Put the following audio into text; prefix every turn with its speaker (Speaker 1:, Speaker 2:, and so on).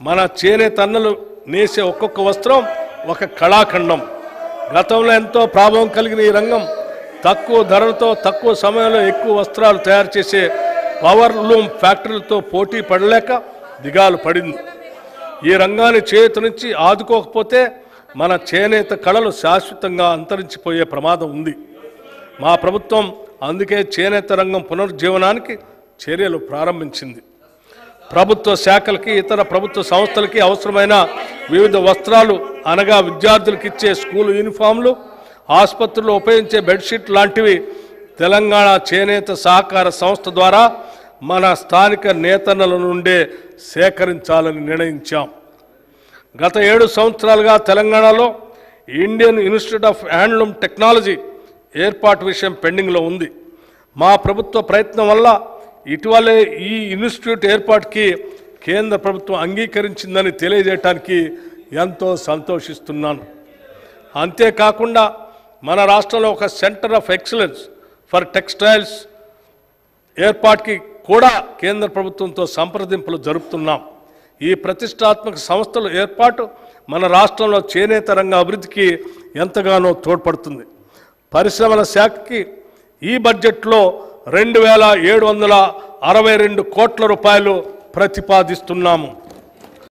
Speaker 1: మన చేనేత అన్నలు నేసే ఒక్కొక్క వస్త్రం ఒక కళాఖండం. గతంలో ఎంతో ప్రభావం కలిగిన ఈ రంగం తక్కువ ధరలతో తక్కువ సమయంలో ఎక్కువ వస్త్రాలు తయారు చేసే పవర్ లూమ్ ఫ్యాక్టరీలతో పోటీ పడలేక దిగాలు పడింది. ఈ రంగాన్ని చేతి నుంచి ఆదుకోకపోతే మన చేనేత కళలు శాశ్వతంగా అంతరించిపోయే ప్రమాదం ఉంది. మా ప్రభుత్వం అందుకే చేనేత రంగం పునరుజ్జీవనానికి చర్యలు ప్రారంభించింది. ప్రభుత్వ శాఖలకి ఇతర ప్రభుత్వ సంస్థలకి అవసరమైన వివిధ వస్త్రాలు అనగా విద్యార్థులకు ఇచ్చే స్కూల్ యూనిఫామ్లు, ఆసుపత్రుల్లో ఉపయోగించే బెడ్షీట్ లాంటివి తెలంగాణ చేనేత సహకార సంస్థ ద్వారా మన స్థానిక నేతన్నల నుండే సేకరించాలని నిర్ణయించాం. గత 7 సంవత్సరాలుగా తెలంగాణలో Indian institute of handloom technology ఏర్పాటు విషయం పెండింగ్లో ఉంది. మా ప్రభుత్వ ప్రయత్నం వల్ల ఇటీవలే ఈ ఇన్స్టిట్యూట్ ఏర్పాటుకి కేంద్ర ప్రభుత్వం అంగీకరించిందని తెలియజేయడానికి ఎంతో సంతోషిస్తున్నాను. అంతేకాకుండా మన రాష్ట్రంలో ఒక centre of excellence for textiles ఏర్పాటుకి కూడా కేంద్ర ప్రభుత్వంతో సంప్రదింపులు జరుపుతున్నాం. ఈ ప్రతిష్టాత్మక సంస్థల ఏర్పాటు మన రాష్ట్రంలో చేనేత రంగ అభివృద్ధికి ఎంతగానో తోడ్పడుతుంది. పరిశ్రమల శాఖకి ఈ బడ్జెట్లో 2,762 కోట్ల రూపాయలు ప్రతిపాదిస్తున్నాము.